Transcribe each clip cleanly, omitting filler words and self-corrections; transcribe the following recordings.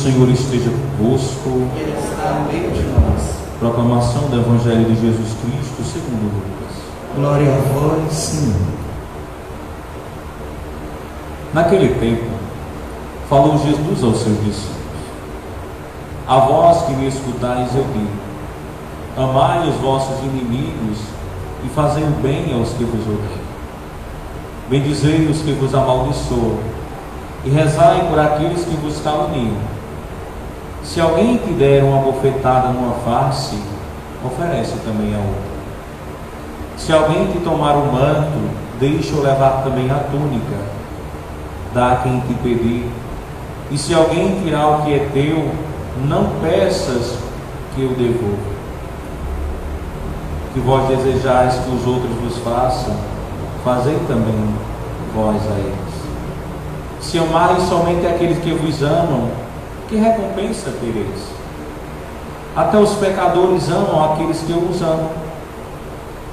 Senhor esteja convosco. Ele está no meio de nós. Proclamação do Evangelho de Jesus Cristo segundo Lucas. Glória a vós, Senhor. Naquele tempo, falou Jesus aos seus discípulos: a vós que me escutais eu digo, amai os vossos inimigos e fazei o bem aos que vos odeiam. Bendizei os que vos amaldiçoam e rezai por aqueles que vos caluniam. Se alguém te der uma bofetada numa face, oferece também a outra. Se alguém te tomar o manto, deixa-o levar também a túnica. Dá a quem te pedir. E se alguém tirar o que é teu, não peças que eu devolva. Que vós desejais que os outros vos façam, fazei também vós a eles. Se amais somente aqueles que vos amam, que recompensa tereis? Até os pecadores amam aqueles que os amam.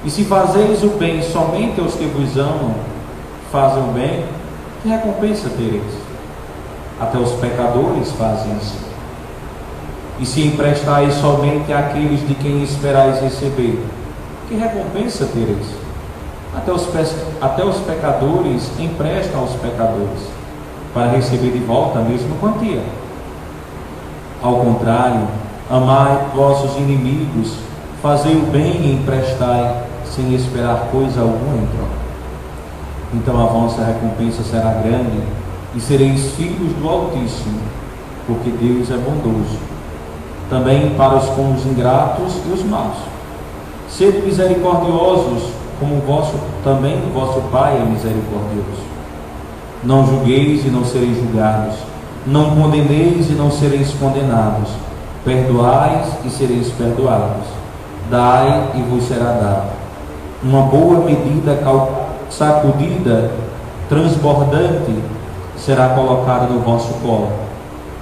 E se fazeis o bem somente aos que vos amam, fazem o bem, que recompensa tereis? Até os pecadores fazem assim. E se emprestais somente àqueles de quem esperais receber, que recompensa tereis? Até os pecadores emprestam aos pecadores, para receber de volta a mesma quantia. Ao contrário, amai vossos inimigos, fazei o bem e emprestai, sem esperar coisa alguma em troca. Então a vossa recompensa será grande, e sereis filhos do Altíssimo, porque Deus é bondoso, também para com os ingratos e os maus. Sede misericordiosos, como também o vosso Pai é misericordioso. Não julgueis e não sereis julgados. Não condeneis e não sereis condenados. Perdoais e sereis perdoados. Dai e vos será dado. Uma boa medida, sacudida, transbordante, será colocada no vosso colo,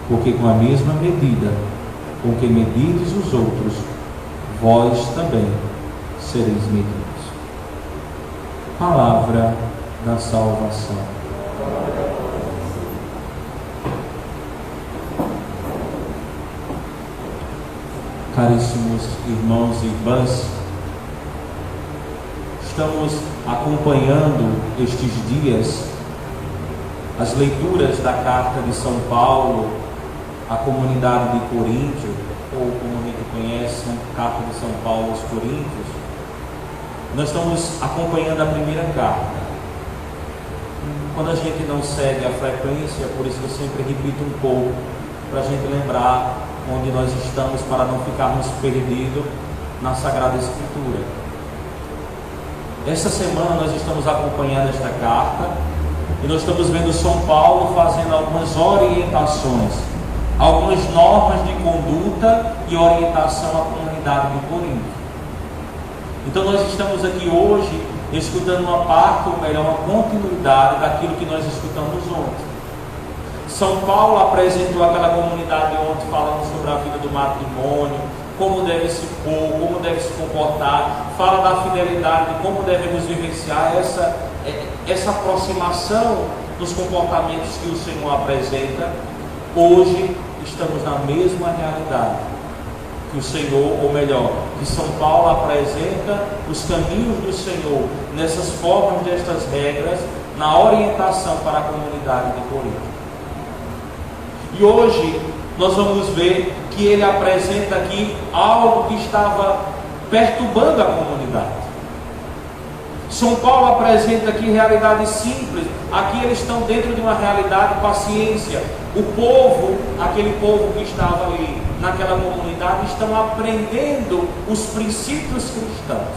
porque com a mesma medida com que medides os outros, vós também sereis medidos. Palavra da salvação. Caríssimos irmãos e irmãs, estamos acompanhando estes dias as leituras da carta de São Paulo à comunidade de Coríntio, ou como a gente conhece, a carta de São Paulo aos Coríntios. Nós estamos acompanhando a primeira carta. Quando a gente não segue a frequência, por isso eu sempre repito um pouco, para a gente lembrar onde nós estamos, para não ficarmos perdidos na Sagrada Escritura. Esta semana nós estamos acompanhando esta carta e nós estamos vendo São Paulo fazendo algumas orientações, algumas normas de conduta e orientação à comunidade de Corinto. Então nós estamos aqui hoje escutando uma parte, ou melhor, uma continuidade daquilo que nós escutamos ontem. São Paulo apresentou aquela comunidade ontem falando sobre a vida do matrimônio, como deve se pôr, como deve se comportar, fala da fidelidade, de como devemos vivenciar essa aproximação dos comportamentos que o Senhor apresenta. Hoje estamos na mesma realidade que o Senhor, ou melhor, que São Paulo apresenta os caminhos do Senhor nessas formas destas regras na orientação para a comunidade de Corinto. E hoje nós vamos ver que ele apresenta aqui algo que estava perturbando a comunidade. São Paulo apresenta aqui realidade simples. Aqui eles estão dentro de uma realidade, paciência. O povo, aquele povo que estava ali naquela comunidade, estão aprendendo os princípios cristãos.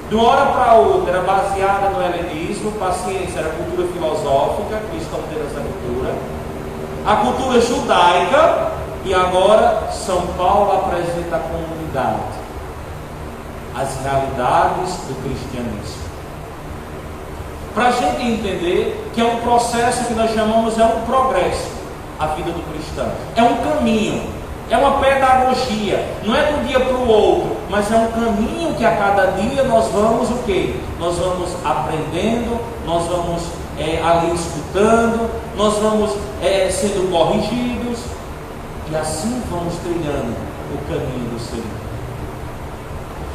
De uma hora para outra era baseada no helenismo, paciência era cultura filosófica, que estão tendo essa cultura, a cultura judaica, e agora São Paulo apresenta a comunidade, as realidades do cristianismo. Para a gente entender que é um processo que nós chamamos, é um progresso, a vida do cristão. É um caminho, é uma pedagogia, não é de um dia para o outro, mas é um caminho que a cada dia nós vamos o quê? Nós vamos aprendendo, nós vamos ali escutando, nós vamos sendo corrigidos, e assim vamos trilhando o caminho do Senhor.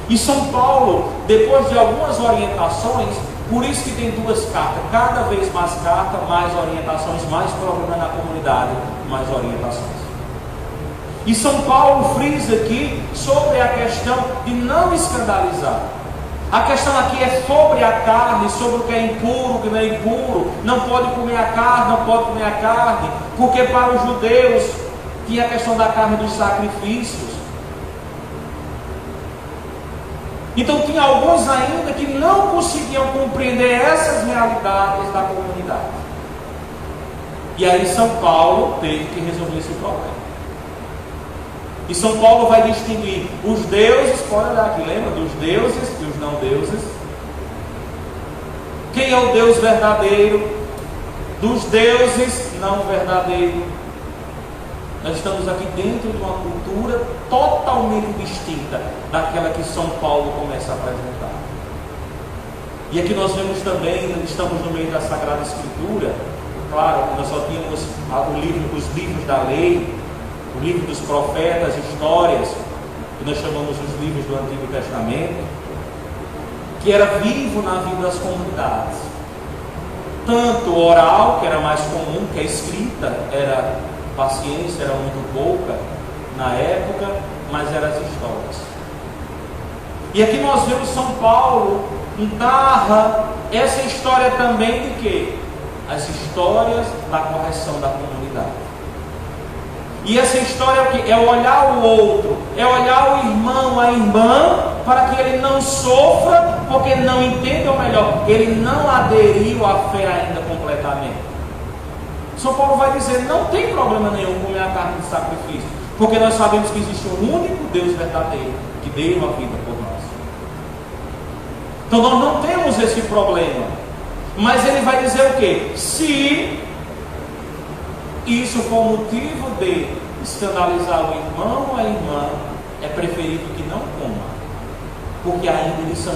E São Paulo, depois de algumas orientações, por isso que tem duas cartas, cada vez mais carta, mais orientações, mais problema na comunidade, mais orientações. E São Paulo frisa aqui sobre a questão de não escandalizar. A questão aqui é sobre a carne, sobre o que é impuro, o que não é impuro. Não pode comer a carne, não pode comer a carne, porque para os judeus tinha a questão da carne dos sacrifícios. Então tinha alguns ainda que não conseguiam compreender essas realidades da comunidade. E aí São Paulo teve que resolver esse problema. E São Paulo vai distinguir os deuses, pode olhar aqui, lembra? Dos deuses e os não deuses. Quem é o Deus verdadeiro? Dos deuses não verdadeiros. Nós estamos aqui dentro de uma cultura totalmente distinta daquela que São Paulo começa a apresentar. E aqui nós vemos também, estamos no meio da Sagrada Escritura. Claro, nós só tínhamos os livros da lei, o livro dos profetas, histórias, que nós chamamos os livros do Antigo Testamento, que era vivo na vida das comunidades. Tanto oral, que era mais comum, que a escrita era paciência, era muito pouca na época, mas eram as histórias. E aqui nós vemos São Paulo narra essa história também de quê? As histórias da correção da comunidade. E essa história é o que? É olhar o outro, é olhar o irmão, a irmã, para que ele não sofra, porque não entende, ou melhor, ele não aderiu à fé ainda completamente. São Paulo vai dizer, não tem problema nenhum comer a carne de sacrifício, porque nós sabemos que existe um único Deus verdadeiro, que deu a vida por nós. Então nós não temos esse problema. Mas ele vai dizer o quê? Se isso for motivo de escandalizar o irmão ou a irmã, é preferível que não coma, porque ainda eles são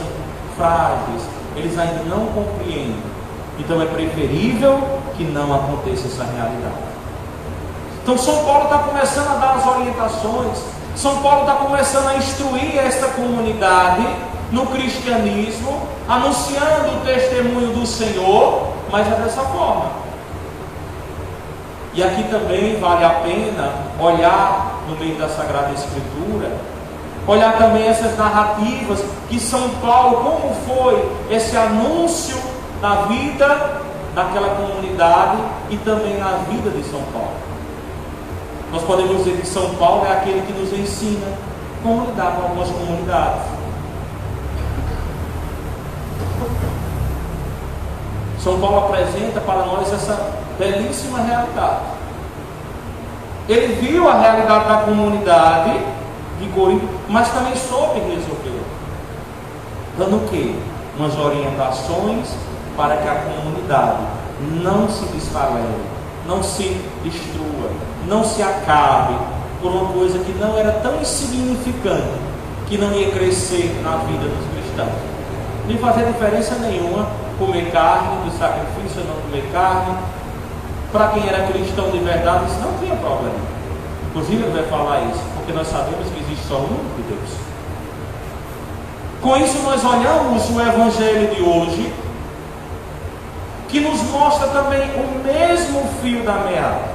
frágeis, eles ainda não compreendem. Então é preferível que não aconteça essa realidade. Então São Paulo está começando a dar as orientações, São Paulo está começando a instruir esta comunidade no cristianismo, anunciando o testemunho do Senhor, mas é dessa forma. E aqui também vale a pena olhar no meio da Sagrada Escritura, olhar também essas narrativas que São Paulo, como foi esse anúncio na vida daquela comunidade e também na vida de São Paulo. Nós podemos dizer que São Paulo é aquele que nos ensina como lidar com algumas comunidades. São Paulo apresenta para nós essa belíssima realidade. Ele viu a realidade da comunidade de Corinto, mas também soube resolver. Dando o quê? Umas orientações para que a comunidade não se desfalele, não se destrua, não se acabe por uma coisa que não era tão insignificante, que não ia crescer na vida dos cristãos. Não ia fazer diferença nenhuma comer carne, do sacrifício não comer carne. Para quem era cristão de verdade, isso não tinha problema. Inclusive ele vai falar isso, porque nós sabemos que existe só um único Deus. Com isso nós olhamos o Evangelho de hoje, que nos mostra também o mesmo fio da meada.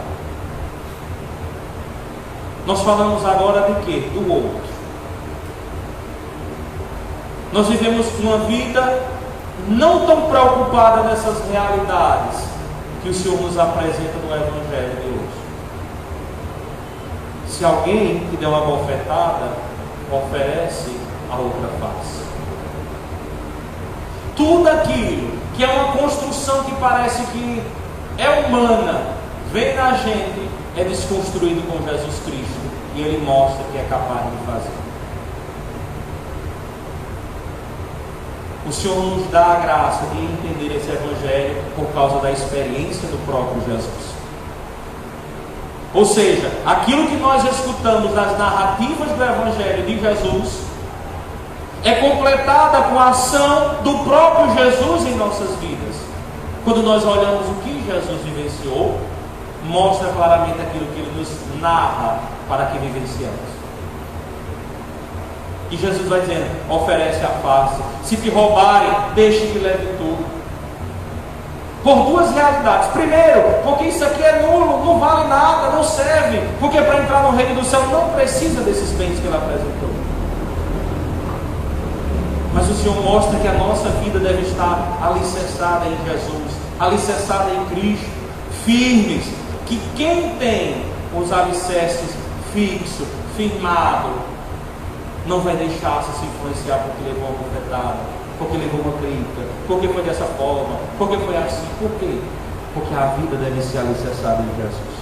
Nós falamos agora de quê? Do outro. Nós vivemos uma vida não tão preocupada nessas realidades que o Senhor nos apresenta no Evangelho de hoje. Se alguém te der uma bofetada, oferece a outra face. Tudo aquilo que é uma construção que parece que é humana, vem na gente, é desconstruído com Jesus Cristo, e Ele mostra que é capaz de fazer. O Senhor nos dá a graça de entender esse Evangelho por causa da experiência do próprio Jesus. Ou seja, aquilo que nós escutamos nas narrativas do Evangelho de Jesus é completada com a ação do próprio Jesus em nossas vidas. Quando nós olhamos o que Jesus vivenciou, mostra claramente aquilo que Ele nos narra para que vivenciamos. E Jesus vai dizendo: oferece a face, se te roubarem, deixe que leve tudo. Por duas realidades. Primeiro, porque isso aqui é nulo, não vale nada, não serve. Porque para entrar no reino do céu não precisa desses bens que Ele apresentou. Mas o Senhor mostra que a nossa vida deve estar alicerçada em Jesus, alicerçada em Cristo, firmes. Que quem tem os alicerces fixos, firmado, não vai deixar-se se influenciar porque levou uma bofetada, porque levou uma crítica, porque foi dessa forma, porque foi assim. Por quê? Porque a vida deve ser alicerçada em Jesus.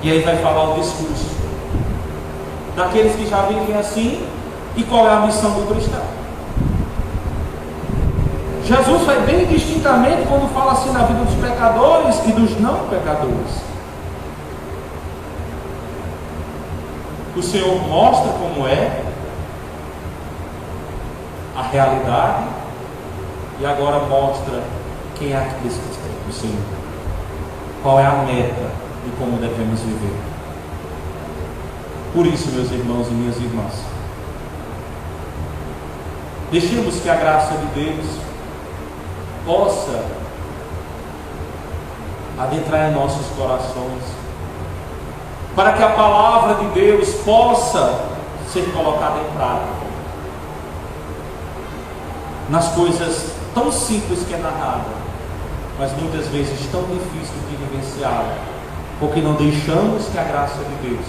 E aí vai falar o discurso daqueles que já vivem assim. E qual é a missão do cristão? Jesus vai bem distintamente quando fala assim na vida dos pecadores e dos não pecadores. O Senhor mostra como é a realidade e agora mostra quem é aqueles que têm o Senhor. Qual é a meta e como devemos viver. Por isso, meus irmãos e minhas irmãs, deixemos que a graça de Deus possa adentrar em nossos corações, para que a palavra de Deus possa ser colocada em prática nas coisas tão simples que é narrada, mas muitas vezes tão difíceis de vivenciar, porque não deixamos que a graça de Deus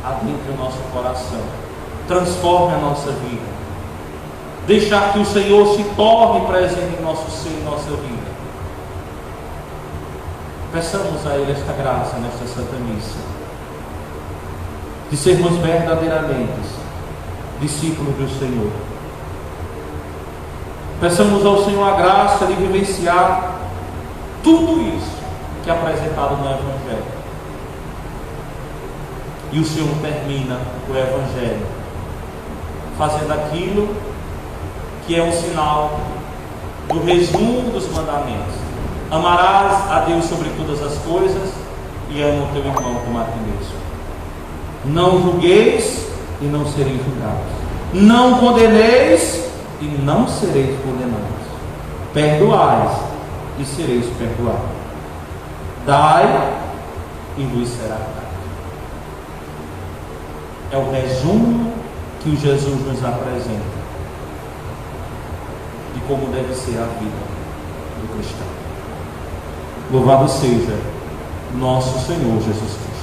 adentre o nosso coração, transforme a nossa vida, deixar que o Senhor se torne presente em nosso ser, em nossa vida. Peçamos a Ele esta graça nesta Santa Missa, de sermos verdadeiramente discípulos do Senhor. Peçamos ao Senhor a graça de vivenciar tudo isso que é apresentado no Evangelho. E o Senhor termina o Evangelho fazendo aquilo que é um sinal do resumo dos mandamentos: amarás a Deus sobre todas as coisas e ama o teu irmão como a ti mesmo. Não julgueis e não sereis julgados. Não condeneis e não sereis condenados. Perdoais e sereis perdoados. Dai e vos será dado. É o resumo que Jesus nos apresenta de como deve ser a vida do cristão. Louvado seja nosso Senhor Jesus Cristo.